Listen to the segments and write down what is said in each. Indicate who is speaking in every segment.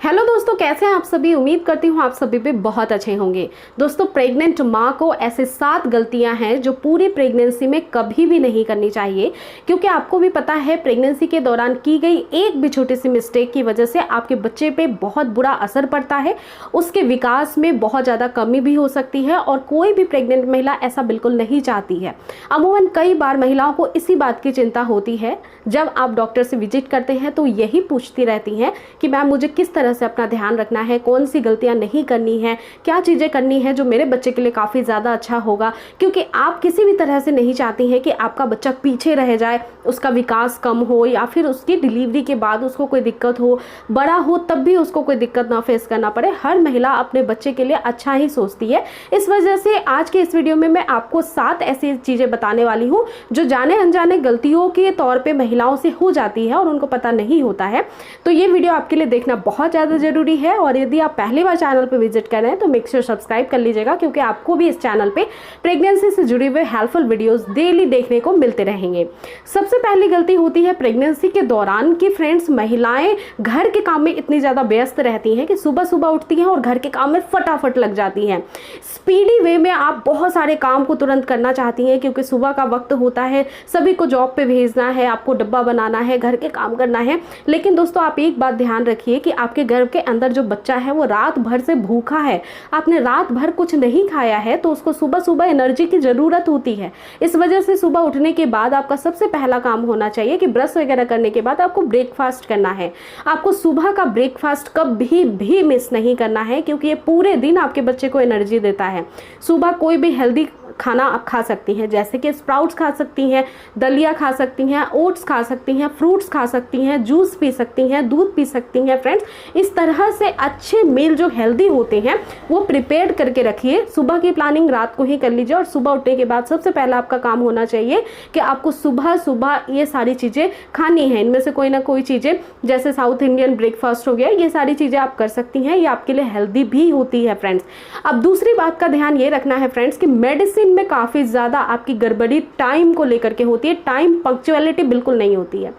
Speaker 1: Hello दोस्तों, कैसे हैं आप सभी। उम्मीद करती हूँ आप सभी भी बहुत अच्छे होंगे। दोस्तों, प्रेग्नेंट माँ को ऐसे 7 गलतियां हैं जो पूरी प्रेगनेंसी में कभी भी नहीं करनी चाहिए, क्योंकि आपको भी पता है प्रेगनेंसी के दौरान की गई एक भी छोटी सी मिस्टेक की वजह से आपके बच्चे पे बहुत बुरा असर पड़ता है, उसके विकास में बहुत ज़्यादा कमी भी हो सकती है और कोई भी प्रेग्नेंट महिला ऐसा बिल्कुल नहीं चाहती है। अमूमन कई बार महिलाओं को इसी बात की चिंता होती है, जब आप डॉक्टर से विजिट करते हैं तो यही पूछती रहती हैं कि मैम मुझे किस तरह से अपना ध्यान रखना है, कौन सी गलतियां नहीं करनी है, क्या चीज़ें करनी है जो मेरे बच्चे के लिए काफ़ी ज़्यादा अच्छा होगा। क्योंकि आप किसी भी तरह से नहीं चाहती हैं कि आपका बच्चा पीछे रह जाए, उसका विकास कम हो या फिर उसकी डिलीवरी के बाद उसको कोई दिक्कत हो, बड़ा हो तब भी उसको कोई दिक्कत ना फेस करना पड़े। हर महिला अपने बच्चे के लिए अच्छा ही सोचती है। इस वजह से आज के इस वीडियो में मैं आपको 7 ऐसी चीज़ें बताने वाली हूँ जो जाने अनजाने गलतियों के तौर पर महिलाओं से हो जाती है और उनको पता नहीं होता है। तो ये वीडियो आपके लिए देखना बहुत ज़्यादा जरूरी है और यदि आप पहली बार चैनल पर विजिट कर रहे हैं तो मेक श्योर सब्सक्राइब कर लीजिएगा, क्योंकि आपको भी इस चैनल पे प्रेगनेंसी से जुड़े हुए हेल्पफुल वीडियोस डेली देखने को मिलते रहेंगे। सबसे पहली गलती होती है प्रेगनेंसी के दौरान कि फ्रेंड्स, महिलाएं घर के काम में इतनी ज़्यादा व्यस्त रहती हैं कि सुबह सुबह उठती हैं और घर के काम में फटाफट लग जाती हैं। स्पीडी वे में आप बहुत सारे काम को तुरंत करना चाहती हैं, क्योंकि सुबह का वक्त होता है, सभी को जॉब पे भेजना है, आपको डब्बा बनाना है, घर के काम करना है। लेकिन दोस्तों, आप एक बात ध्यान रखिए कि आपके घर के अंदर जो बच्चा है वो रात भर से भूखा है, आपने रात भर कुछ नहीं खाया है, तो उसको सुबह सुबह एनर्जी की ज़रूरत होती है। इस वजह से सुबह उठने के बाद आपका सबसे पहला काम होना चाहिए कि ब्रश वगैरह करने के बाद आपको ब्रेकफास्ट करना है। आपको सुबह का ब्रेकफास्ट कभी भी मिस नहीं करना है, क्योंकि ये पूरे दिन आपके बच्चे को एनर्जी देता है। सुबह कोई भी हेल्दी खाना आप खा सकती हैं, जैसे कि स्प्राउट्स खा सकती हैं, दलिया खा सकती हैं, ओट्स खा सकती हैं, फ्रूट्स खा सकती हैं, जूस पी सकती हैं, दूध पी सकती हैं। फ्रेंड्स, इस तरह से अच्छे मील जो हेल्दी होते हैं वो प्रिपेयर करके रखिए। सुबह की प्लानिंग रात को ही कर लीजिए और सुबह उठने के बाद सबसे पहला आपका काम होना चाहिए कि आपको सुबह सुबह ये सारी चीज़ें खानी है। इनमें से कोई ना कोई चीज़ें, जैसे साउथ इंडियन ब्रेकफास्ट हो गया, ये सारी चीज़ें आप कर सकती हैं, ये आपके लिए हेल्दी भी होती है। फ्रेंड्स, अब दूसरी बात का ध्यान ये रखना है फ्रेंड्स कि मेडिसिन में काफ़ी ज़्यादा आपकी गड़बड़ी टाइम को लेकर के होती है। टाइम पंक्चुअलिटी बिल्कुल नहीं होती है।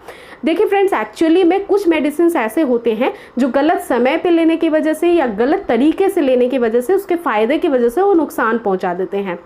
Speaker 1: देखिए फ्रेंड्स, एक्चुअली में कुछ मेडिसिन ऐसे होते हैं जो गलत समय पे लेने की वजह से या गलत तरीके से लेने की वजह से, उसके फ़ायदे की वजह से वो नुकसान पहुंचा देते हैं।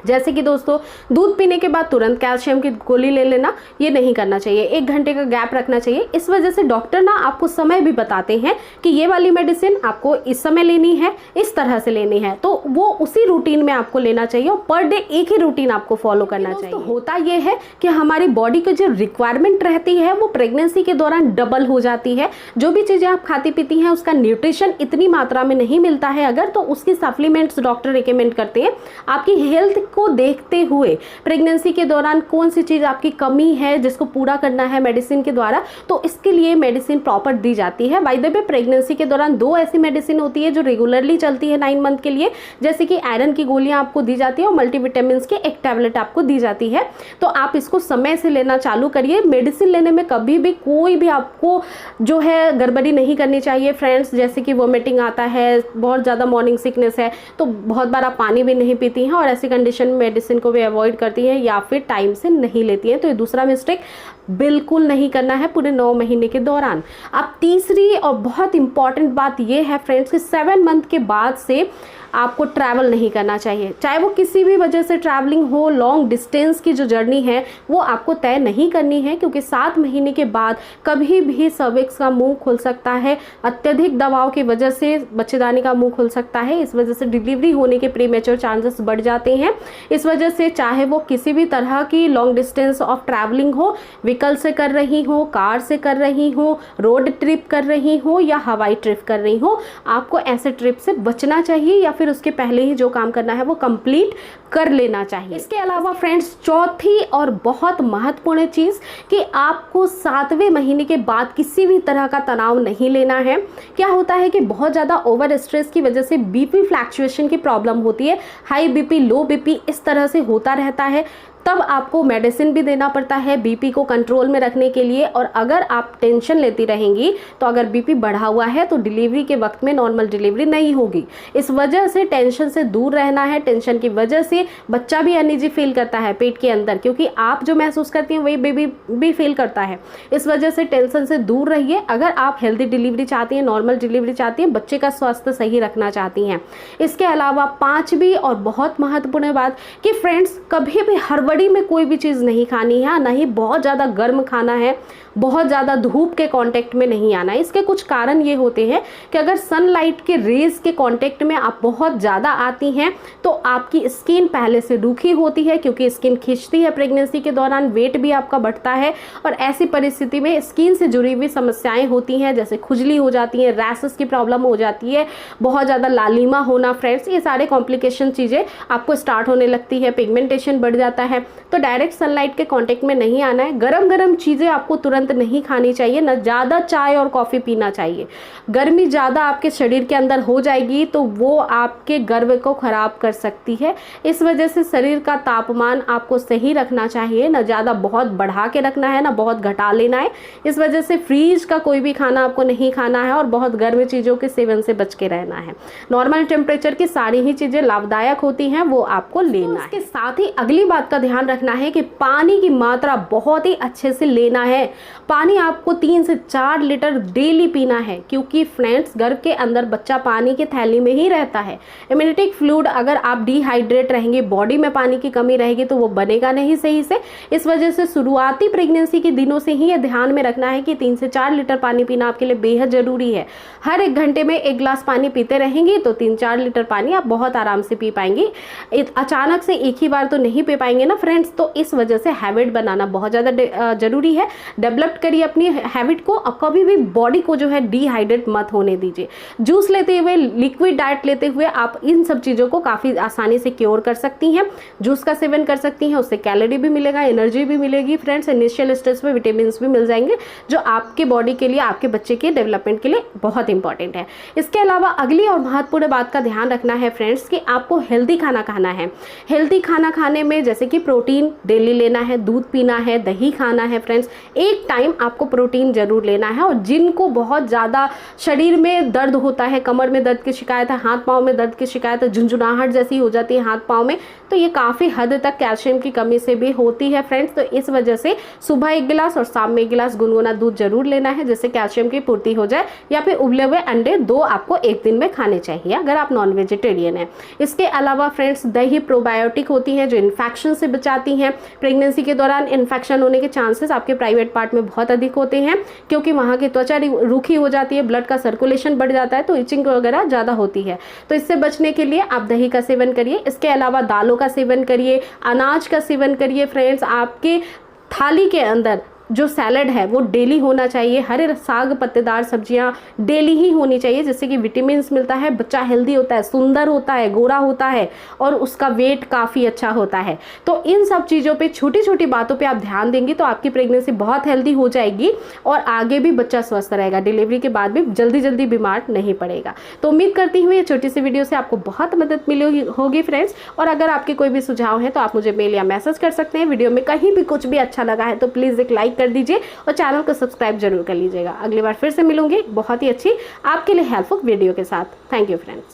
Speaker 1: जैसे कि दोस्तों, दूध पीने के बाद तुरंत कैल्शियम की गोली ले लेना, ये नहीं करना चाहिए। 1 घंटे का गैप रखना चाहिए। इस वजह से डॉक्टर ना आपको समय भी बताते हैं कि ये वाली मेडिसिन आपको इस समय लेनी है, इस तरह से लेनी है, तो वो उसी रूटीन में आपको लेना चाहिए और पर डे एक ही रूटीन आपको फॉलो करना चाहिए। तो होता ये है कि हमारी बॉडी की जो रिक्वायरमेंट रहती है वो प्रेगनेंसी के दौरान डबल हो जाती है। जो भी चीज़ें आप खाती पीती हैं उसका न्यूट्रिशन इतनी मात्रा में नहीं मिलता है अगर, तो उसकी सप्लीमेंट्स डॉक्टर रिकमेंड करते हैं। आपकी हेल्थ को देखते हुए प्रेगनेंसी के दौरान कौन सी चीज़ आपकी कमी है जिसको पूरा करना है मेडिसिन के द्वारा, तो इसके लिए मेडिसिन प्रॉपर दी जाती है। बाय द वे, प्रेगनेंसी के दौरान 2 ऐसी मेडिसिन होती है जो रेगुलरली चलती है 9 मंथ के लिए, जैसे कि आयरन की गोलियां आपको दी जाती है और मल्टीविटामिन की एक टैबलेट आपको दी जाती है। तो आप इसको समय से लेना चालू करिए। मेडिसिन लेने में कभी भी कोई भी आपको जो है गड़बड़ी नहीं करनी चाहिए फ्रेंड्स। जैसे कि वोमिटिंग आता है, बहुत ज़्यादा मॉर्निंग सिकनेस है, तो बहुत बार आप पानी भी नहीं पीती हैं और ऐसी कंडीशन में मेडिसिन को भी अवॉइड करती हैं या फिर टाइम से नहीं लेती हैं, तो ये दूसरा मिस्टेक बिल्कुल नहीं करना है पूरे 9 महीने के दौरान। अब तीसरी और बहुत इंपॉर्टेंट बात ये है फ्रेंड्स कि 7 मंथ के बाद से आपको ट्रैवल नहीं करना चाहिए। चाहे वो किसी भी वजह से ट्रैवलिंग हो, लॉन्ग डिस्टेंस की जो जर्नी है वो आपको तय नहीं करनी है, क्योंकि 7 महीने के बाद कभी भी सर्विक्स का मुंह खुल सकता है। अत्यधिक दबाव की वजह से बच्चेदानी का मुंह खुल सकता है। इस वजह से डिलीवरी होने के प्रीमेच्योर चांसेस बढ़ जाते हैं। इस वजह से चाहे वो किसी भी तरह की लॉन्ग डिस्टेंस ऑफ ट्रैवलिंग हो, व्हीकल से कर रही हो, कार से कर रही हो, रोड ट्रिप कर रही हो या हवाई ट्रिप कर रही हो, आपको ऐसे ट्रिप से बचना चाहिए या फिर उसके पहले ही जो काम करना है वो कंप्लीट कर लेना चाहिए। इसके अलावा फ्रेंड्स, चौथी और बहुत महत्वपूर्ण चीज़ कि आपको 7वें महीने के बाद किसी भी तरह का तनाव नहीं लेना है। क्या होता है कि बहुत ज़्यादा ओवर स्ट्रेस की वजह से बीपी फ्लैक्चुएशन की प्रॉब्लम होती है। हाई बीपी, लो बीपी इस तरह से होता रहता है। तब आपको मेडिसिन भी देना पड़ता है बीपी को कंट्रोल में रखने के लिए। और अगर आप टेंशन लेती रहेंगी तो अगर बीपी बढ़ा हुआ है तो डिलीवरी के वक्त में नॉर्मल डिलीवरी नहीं होगी। इस वजह से टेंशन से दूर रहना है। टेंशन की वजह से बच्चा भी अनईजी फील करता है पेट के अंदर, क्योंकि आप जो महसूस करती हैं वही बेबी भी फील करता है। इस वजह से टेंशन से दूर रहिए। अगर आप हेल्दी डिलीवरी चाहती हैं, नॉर्मल डिलीवरी चाहती हैं, बच्चे का स्वास्थ्य सही रखना चाहती हैं। इसके अलावा पांचवी और बहुत महत्वपूर्ण बात कि फ्रेंड्स, कभी भी हड़बड़ी में कोई भी चीज़ नहीं खानी है, ना ही बहुत ज़्यादा गर्म खाना है, बहुत ज़्यादा धूप के कांटेक्ट में नहीं आना है। इसके कुछ कारण ये होते हैं कि अगर सनलाइट के रेज के कांटेक्ट में आप बहुत ज़्यादा आती हैं तो आपकी स्किन पहले से रूखी होती है, क्योंकि स्किन खिंचती है प्रेगनेंसी के दौरान, वेट भी आपका बढ़ता है और ऐसी परिस्थिति में स्किन से जुड़ी हुई समस्याएं होती हैं, जैसे खुजली हो जाती है, रैशेस की प्रॉब्लम हो जाती है, बहुत ज़्यादा लालिमा होना। फ्रेंड्स, ये सारे कॉम्प्लिकेशन चीज़ें आपको स्टार्ट होने लगती है, पिगमेंटेशन बढ़ जाता है। तो डायरेक्ट सनलाइट के कांटेक्ट में नहीं आना है। गरम गरम चीज़ें आपको तुरंत नहीं खानी चाहिए, न ज़्यादा चाय और कॉफ़ी पीना चाहिए। गर्मी ज़्यादा आपके शरीर के अंदर हो जाएगी तो वो आपके गर्भ को ख़राब कर सकती है। इस वजह से शरीर का तापमान आपको सही रखना चाहिए, न ज़्यादा बहुत बढ़ा के रखना है, ना बहुत घटा लेना है। इस वजह से फ्रीज का कोई भी खाना आपको नहीं खाना है और बहुत गर्म चीज़ों के सेवन से बच के रहना है। नॉर्मल टेम्परेचर की सारी ही चीज़ें लाभदायक होती हैं, वो आपको लेना है। इसके साथ ही अगली बात का ध्यान रखना है कि पानी की मात्रा बहुत ही अच्छे से लेना है। पानी आपको 3 से 4 लीटर डेली पीना है, क्योंकि फ्रेंड्स, गर्भ के अंदर बच्चा पानी की थैली में ही रहता है। इम्यूनिटिक फ्लूइड, अगर आप डिहाइड्रेट रहेंगे, बॉडी में पानी की कमी रहेगी तो वो बनेगा नहीं सही से। इस वजह से शुरुआती प्रेगनेंसी के दिनों से ही ये ध्यान में रखना है कि 3 से 4 लीटर पानी पीना आपके लिए बेहद जरूरी है। हर 1 घंटे में 1 गिलास पानी पीते रहेंगी तो 3-4 लीटर पानी आप बहुत आराम से पी पाएंगी। अचानक से एक ही बार तो नहीं पी पाएंगे ना फ्रेंड्स, तो इस वजह से हैबिट बनाना बहुत ज़्यादा जरूरी है। डेवलप करिए अपनी हैबिट को, और कभी भी बॉडी को जो है डिहाइड्रेट मत होने दीजिए। जूस लेते हुए, लिक्विड डाइट लेते हुए आप इन सब चीज़ों को काफ़ी आसानी से क्योर कर सकती हैं। जूस का सेवन कर सकती हैं, उससे कैलोरी भी मिलेगा, एनर्जी भी मिलेगी। फ्रेंड्स, इनिशियल स्टेज पे विटामिन भी मिल जाएंगे जो आपके बॉडी के लिए, आपके बच्चे के डेवलपमेंट के लिए बहुत इंपॉर्टेंट है। इसके अलावा अगली और महत्वपूर्ण बात का ध्यान रखना है फ्रेंड्स कि आपको हेल्दी खाना खाना है। हेल्दी खाना खाने में जैसे कि प्रोटीन डेली लेना है, दूध पीना है, दही खाना है। फ्रेंड्स, एक टाइम आपको प्रोटीन जरूर लेना है। और जिनको बहुत ज़्यादा शरीर में दर्द होता है, कमर में दर्द की शिकायत है, हाथ पाँव में दर्द की शिकायत है, झुंझुनाहट जैसी हो जाती है हाथ पाँव में, तो ये काफ़ी हद तक कैल्शियम की कमी से भी होती है फ्रेंड्स। तो इस वजह से सुबह 1 गिलास और शाम में 1 गिलास गुनगुना दूध जरूर लेना है, जिससे कैल्शियम की पूर्ति हो जाए। या फिर उबले हुए अंडे 2 आपको एक दिन में खाने चाहिए अगर आप नॉन वेजिटेरियन हैं। इसके अलावा फ्रेंड्स, दही प्रोबायोटिक होती हैं जो इन्फेक्शन से बचाती हैं। प्रेगनेंसी के दौरान इन्फेक्शन होने के चांसेस आपके प्राइवेट पार्ट में बहुत अधिक होते हैं, क्योंकि वहाँ की त्वचा रूखी हो जाती है, ब्लड का सर्कुलेशन बढ़ जाता है, तो इचिंग वगैरह ज़्यादा होती है। तो इससे बचने के लिए आप दही का सेवन करिए। इसके अलावा दालों का सेवन करिए, अनाज का सेवन करिए। फ्रेंड्स, आपके थाली के अंदर जो सैलड है वो डेली होना चाहिए। हरे साग पत्तेदार सब्जियां डेली ही होनी चाहिए, जिससे कि विटामिन मिलता है, बच्चा हेल्दी होता है, सुंदर होता है, गोरा होता है और उसका वेट काफ़ी अच्छा होता है। तो इन सब चीज़ों पे, छोटी छोटी बातों पे आप ध्यान देंगी तो आपकी प्रेगनेंसी बहुत हेल्दी हो जाएगी और आगे भी बच्चा स्वस्थ रहेगा, डिलीवरी के बाद भी जल्दी जल्दी बीमार नहीं पड़ेगा। तो उम्मीद करती हूँ ये छोटी सी वीडियो से आपको बहुत मदद मिली होगी फ्रेंड्स। और अगर आपके कोई भी सुझाव है तो आप मुझे मेल या मैसेज कर सकते हैं। वीडियो में कहीं भी कुछ भी अच्छा लगा है तो प्लीज़ एक लाइक कर दीजिए और चैनल को सब्सक्राइब जरूर कर लीजिएगा। अगली बार फिर से मिलूंगी बहुत ही अच्छी आपके लिए हेल्पफुल वीडियो के साथ। Thank you friends.